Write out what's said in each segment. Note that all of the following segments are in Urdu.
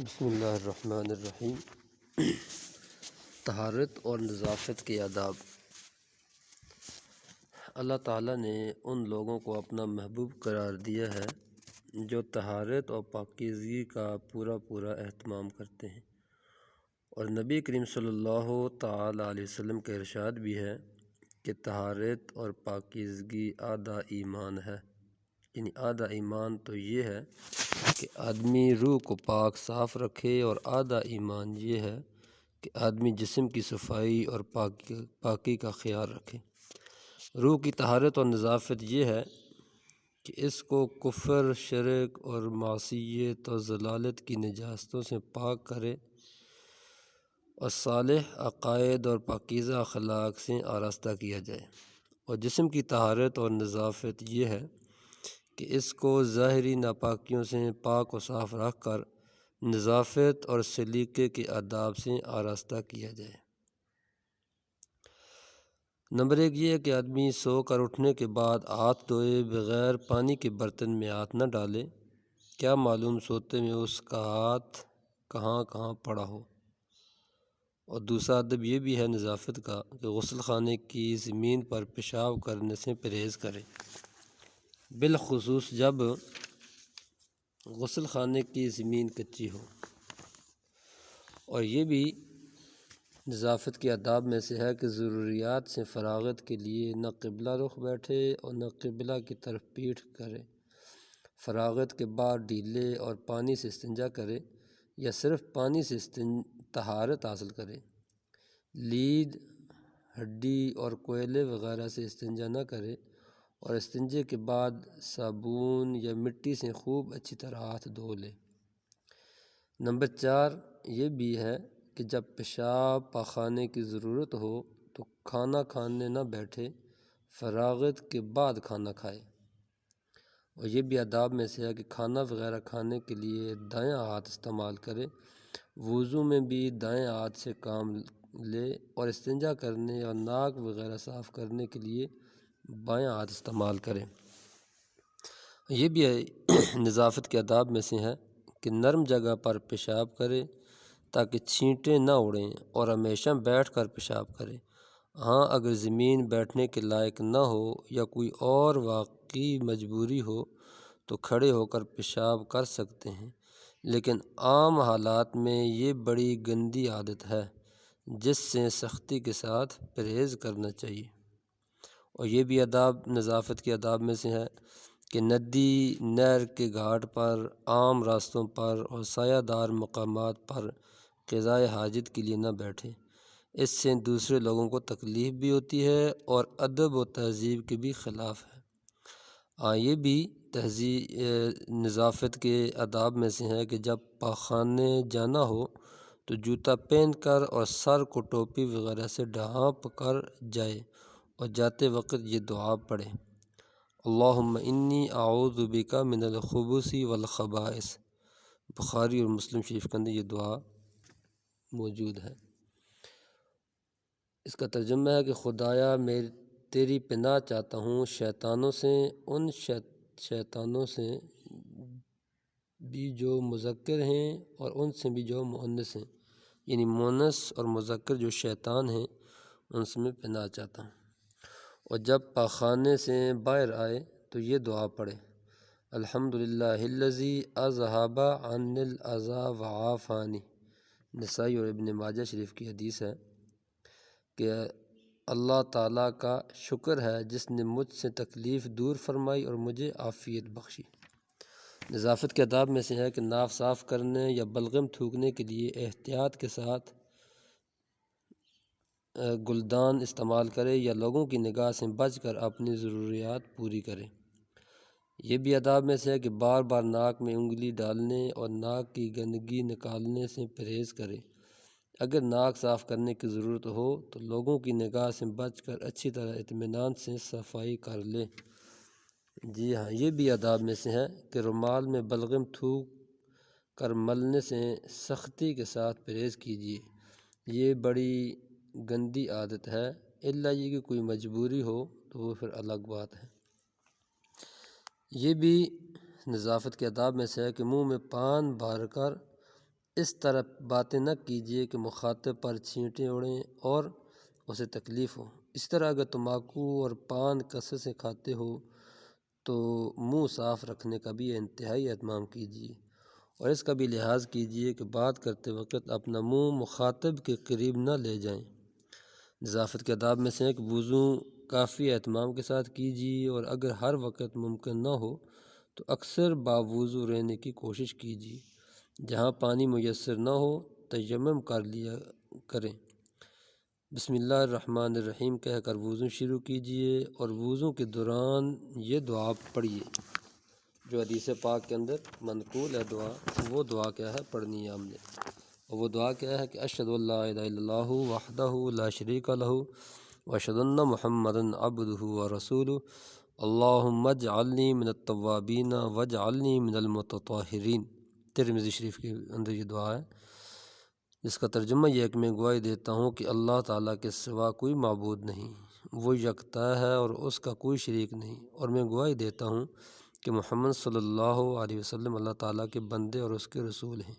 بسم اللہ الرحمن الرحیم۔ طہارت اور نظافت کے آداب۔ اللہ تعالیٰ نے ان لوگوں کو اپنا محبوب قرار دیا ہے جو طہارت اور پاکیزگی کا پورا اہتمام کرتے ہیں، اور نبی کریم صلی اللہ تعالیٰ علیہ وسلم کا ارشاد بھی ہے کہ طہارت اور پاکیزگی آدھا ایمان ہے۔ یعنی آدھا ایمان تو یہ ہے کہ آدمی روح کو پاک صاف رکھے، اور آدھا ایمان یہ ہے کہ آدمی جسم کی صفائی اور پاکی کا خیال رکھے۔ روح کی طہارت اور نظافت یہ ہے کہ اس کو کفر، شرک اور معصیت اور ضلالت کی نجاستوں سے پاک کرے، اور صالح عقائد اور پاکیزہ اخلاق سے آراستہ کیا جائے۔ اور جسم کی طہارت اور نظافت یہ ہے کہ اس کو ظاہری ناپاکیوں سے پاک و صاف رکھ کر نظافت اور سلیقے کے آداب سے آراستہ کیا جائے۔ نمبر 1 یہ ہے کہ آدمی سو کر اٹھنے کے بعد ہاتھ دھوئے بغیر پانی کے برتن میں ہاتھ نہ ڈالے، کیا معلوم سوتے میں اس کا ہاتھ کہاں پڑا ہو۔ اور دوسرا ادب یہ بھی ہے نظافت کا کہ غسل خانے کی زمین پر پیشاب کرنے سے پرہیز کرے، بالخصوص جب غسل خانے کی زمین کچی ہو۔ اور یہ بھی نظافت کے آداب میں سے ہے کہ ضروریات سے فراغت کے لیے نہ قبلہ رخ بیٹھے اور نہ قبلہ کی طرف پیٹھ کرے۔ فراغت کے بعد ڈیلے اور پانی سے استنجا کرے، یا صرف پانی سے طہارت حاصل کرے۔ لید، ہڈی اور کوئلے وغیرہ سے استنجا نہ کرے، اور استنجے کے بعد صابن یا مٹی سے خوب اچھی طرح ہاتھ دھو لے۔ نمبر 4 یہ بھی ہے کہ جب پیشاب پاخانے کی ضرورت ہو تو کھانا کھانے نہ بیٹھے، فراغت کے بعد کھانا کھائے۔ اور یہ بھی آداب میں سے ہے کہ کھانا وغیرہ کھانے کے لیے دائیں ہاتھ استعمال کرے، وضو میں بھی دائیں ہاتھ سے کام لے، اور استنجا کرنے اور ناک وغیرہ صاف کرنے کے لیے بائیں ہاتھ استعمال کرے۔ یہ بھی نظافت کے آداب میں سے ہے کہ نرم جگہ پر پیشاب کرے تاکہ چھینٹیں نہ اڑیں، اور ہمیشہ بیٹھ کر پیشاب کرے۔ ہاں، اگر زمین بیٹھنے کے لائق نہ ہو یا کوئی اور واقعی مجبوری ہو تو کھڑے ہو کر پیشاب کر سکتے ہیں، لیکن عام حالات میں یہ بڑی گندی عادت ہے جس سے سختی کے ساتھ پرہیز کرنا چاہیے۔ اور یہ بھی نظافت کے آداب میں سے ہے کہ ندی، نہر کے گھاٹ پر، عام راستوں پر اور سایہ دار مقامات پر قضائے حاجت کے لیے نہ بیٹھے۔ اس سے دوسرے لوگوں کو تکلیف بھی ہوتی ہے اور ادب و تہذیب کے بھی خلاف ہے۔ یہ بھی نظافت کے آداب میں سے ہے کہ جب پاخانے جانا ہو تو جوتا پہن کر اور سر کو ٹوپی وغیرہ سے ڈھانپ کر جائے، اور جاتے وقت یہ دعا پڑھے: اللہم انی اعوذ بک من الخبث والخبائث۔ بخاری اور مسلم شریف کے اندر یہ دعا موجود ہے۔ اس کا ترجمہ ہے کہ خدایا میں تیری پناہ چاہتا ہوں شیطانوں سے، ان شیطانوں سے بھی جو مذکر ہیں اور ان سے بھی جو مؤنث ہیں، یعنی مؤنث اور مذکر جو شیطان ہیں ان سے میں پناہ چاہتا ہوں۔ اور جب پاخانے سے باہر آئے تو یہ دعا پڑھے: الحمدللہ الذی اذھب عنی الاذی وعافانی۔ نسائی اور ابن ماجہ شریف کی حدیث ہے کہ اللہ تعالیٰ کا شکر ہے جس نے مجھ سے تکلیف دور فرمائی اور مجھے عافیت بخشی۔ نظافت کے آداب میں سے ہے کہ ناک صاف کرنے یا بلغم تھوکنے کے لیے احتیاط کے ساتھ گلدان استعمال کرے، یا لوگوں کی نگاہ سے بچ کر اپنی ضروریات پوری کرے۔ یہ بھی آداب میں سے ہے کہ بار بار ناک میں انگلی ڈالنے اور ناک کی گندگی نکالنے سے پرہیز کرے۔ اگر ناک صاف کرنے کی ضرورت ہو تو لوگوں کی نگاہ سے بچ کر اچھی طرح اطمینان سے صفائی کر لے۔ جی ہاں، یہ بھی آداب میں سے ہے کہ رومال میں بلغم تھوک کر ملنے سے سختی کے ساتھ پرہیز کیجیے۔ یہ بڑی گندی عادت ہے، الا یہ کہ کوئی مجبوری ہو تو وہ پھر الگ بات ہے۔ یہ بھی نظافت کے آداب میں سے ہے کہ منہ میں پان بھر کر اس طرح باتیں نہ کیجیے کہ مخاطب پر چھینٹیں اڑیں اور اسے تکلیف ہو۔ اس طرح اگر تمباکو اور پان کثرت سے کھاتے ہو تو منہ صاف رکھنے کا بھی انتہائی اہتمام کیجیے، اور اس کا بھی لحاظ کیجیے کہ بات کرتے وقت اپنا منہ مخاطب کے قریب نہ لے جائیں۔ نظافت کے آداب میں سے ہے کہ وضو کافی اہتمام کے ساتھ کیجیے، اور اگر ہر وقت ممکن نہ ہو تو اکثر باوضو رہنے کی کوشش کیجیے۔ جہاں پانی میسر نہ ہو تیمم کر لیا کریں۔ بسم اللہ الرحمن الرحیم کہہ کر وضو شروع کیجیے، اور وضو کے دوران یہ دعا پڑھیے جو حدیث پاک کے اندر منقول ہے دعا۔ وہ دعا کیا ہے پڑھنی ہے ہم نے، اور وہ دعا کیا ہے کہ اشہد ان لا الہ الا اللہ وحدہ لا شریک لہ واشہد ان محمدا عبدہ ورسولہ اللہم اجعلنی من التوابین واجعلنی من المتطہرین۔ ترمذی شریف کے اندر یہ دعا ہے، جس کا ترجمہ یہ ہے کہ میں گواہی دیتا ہوں کہ اللہ تعالیٰ کے سوا کوئی معبود نہیں، وہ یکتا ہے اور اس کا کوئی شریک نہیں، اور میں گواہی دیتا ہوں کہ محمد صلی اللہ علیہ وسلم اللہ تعالیٰ کے بندے اور اس کے رسول ہیں۔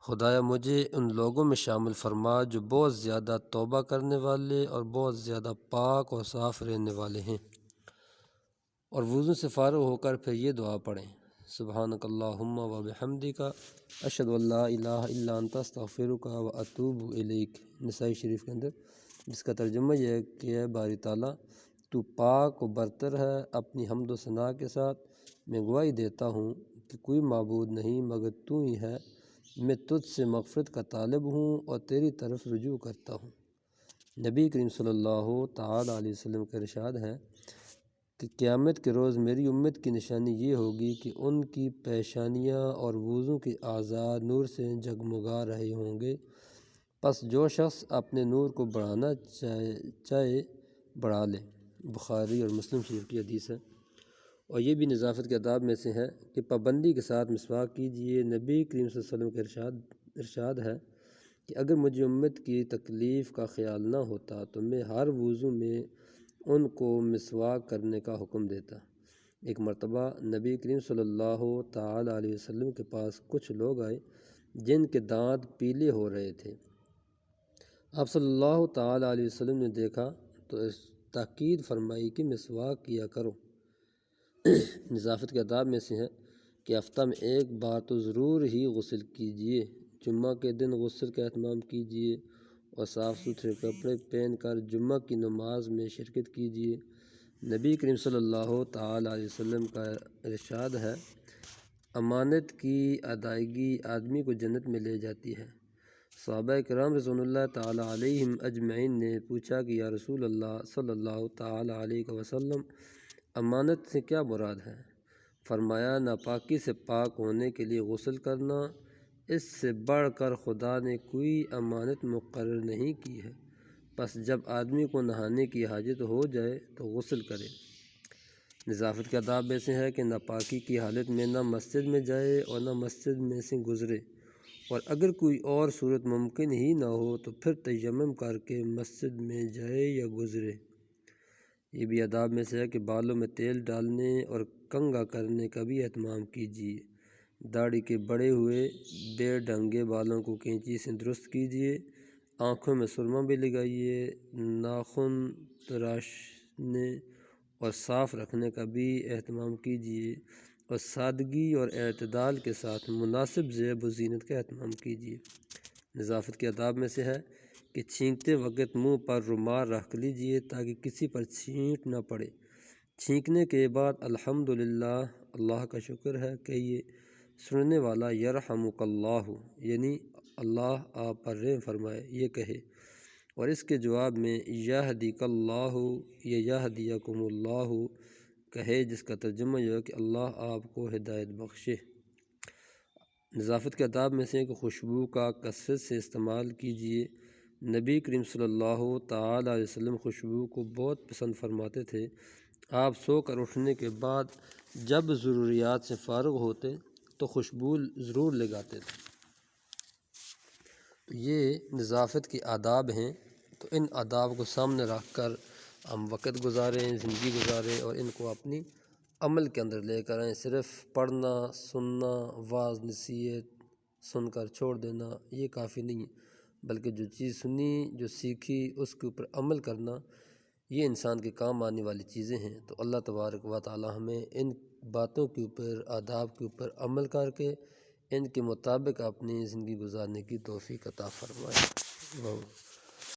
خدایا مجھے ان لوگوں میں شامل فرما جو بہت زیادہ توبہ کرنے والے اور بہت زیادہ پاک اور صاف رہنے والے ہیں۔ اور وضو سے فارغ ہو کر پھر یہ دعا پڑھیں، سبحانک اللہم و بحمدک اشہد ان لا الہ الا انت استغفرک و اتوب الیک، نسائی شریف کے اندر، جس کا ترجمہ یہ ہے کہ اے باری تعالیٰ تو پاک و برتر ہے، اپنی حمد و ثناء کے ساتھ میں گواہی دیتا ہوں کہ کوئی معبود نہیں مگر تو ہی ہے، میں تجھ سے مغفرت کا طالب ہوں اور تیری طرف رجوع کرتا ہوں۔ نبی کریم صلی اللہ تعالیٰ علیہ وسلم کا ارشاد ہے کہ قیامت کے روز میری امت کی نشانی یہ ہوگی کہ ان کی پیشانیاں اور وضو کے اعضاء نور سے جگمگا رہے ہوں گے، پس جو شخص اپنے نور کو بڑھانا چاہے بڑھا لے۔ بخاری اور مسلم شریف کی حدیث ہے۔ اور یہ بھی نظافت کے آداب میں سے ہے کہ پابندی کے ساتھ مسواک کیجیے۔ نبی کریم صلی اللہ علیہ وسلم کا ارشاد ہے کہ اگر مجھے امت کی تکلیف کا خیال نہ ہوتا تو میں ہر وضو میں ان کو مسواک کرنے کا حکم دیتا۔ ایک مرتبہ نبی کریم صلی اللہ تعالیٰ علیہ وسلم کے پاس کچھ لوگ آئے جن کے دانت پیلے ہو رہے تھے۔ آپ صلی اللہ تعالیٰ علیہ وسلم نے دیکھا تو تاکید فرمائی کہ مسواک کیا کرو۔ نظافت کے آداب میں سے ہے کہ ہفتہ میں ایک بار تو ضرور ہی غسل کیجیے۔ جمعہ کے دن غسل کا اہتمام کیجیے اور صاف ستھرے کپڑے پہن کر جمعہ کی نماز میں شرکت کیجیے۔ نبی کریم صلی اللہ تعالیٰ علیہ وسلم کا ارشاد ہے، امانت کی ادائیگی آدمی کو جنت میں لے جاتی ہے۔ صحابہ کرام رضوان اللہ تعالیٰ علیہم اجمعین نے پوچھا کہ یا رسول اللہ صلی اللہ تعالیٰ علیہ وسلم امانت سے کیا مراد ہے؟ فرمایا ناپاکی سے پاک ہونے کے لیے غسل کرنا، اس سے بڑھ کر خدا نے کوئی امانت مقرر نہیں کی ہے، بس جب آدمی کو نہانے کی حاجت ہو جائے تو غسل کرے۔ نظافت کے آداب میں سے ہے کہ ناپاکی کی حالت میں نہ مسجد میں جائے اور نہ مسجد میں سے گزرے، اور اگر کوئی اور صورت ممکن ہی نہ ہو تو پھر تیمم کر کے مسجد میں جائے یا گزرے۔ یہ بھی آداب میں سے ہے کہ بالوں میں تیل ڈالنے اور کنگھا کرنے کا بھی اہتمام کیجیے۔ داڑھی کے بڑھے ہوئے بے ڈھنگے بالوں کو کینچی سے درست کیجیے۔ آنکھوں میں سرما بھی لگائیے۔ ناخن تراشنے اور صاف رکھنے کا بھی اہتمام کیجیے، اور سادگی اور اعتدال کے ساتھ مناسب زیب و زینت کا اہتمام کیجیے۔ نظافت کے آداب میں سے ہے کہ چھینکتے وقت منہ پر رومال رکھ لیجیے تاکہ کسی پر چھینٹ نہ پڑے۔ چھینکنے کے بعد الحمدللہ اللہ کا شکر ہے کہیے۔ سننے والا یرحمک اللہ یعنی اللہ آپ پر رحم فرمائے یہ کہے، اور اس کے جواب میں یہدیک اللہ یا یہدیکم اللہ کہے، جس کا ترجمہ یہ ہے کہ اللہ آپ کو ہدایت بخشے۔ نظافت کے آداب میں سے کہ خوشبو کا کثرت سے استعمال کیجیے۔ نبی کریم صلی اللہ تعالیٰ علیہ وسلم خوشبو کو بہت پسند فرماتے تھے۔ آپ سو کر اٹھنے کے بعد جب ضروریات سے فارغ ہوتے تو خوشبو ضرور لگاتے تھے۔ تو یہ نظافت کے آداب ہیں، تو ان آداب کو سامنے رکھ کر ہم وقت گزاریں، زندگی گزاریں، اور ان کو اپنی عمل کے اندر لے کر آئیں۔ صرف پڑھنا، سننا، واعظ نصیحت، سن کر چھوڑ دینا یہ کافی نہیں ہے، بلکہ جو چیز سنی، جو سیکھی، اس کے اوپر عمل کرنا، یہ انسان کے کام آنے والی چیزیں ہیں۔ تو اللہ تبارک و تعالی ہمیں ان باتوں کے اوپر، آداب کے اوپر عمل کر کے ان کے مطابق اپنی زندگی گزارنے کی توفیق عطا فرمائے۔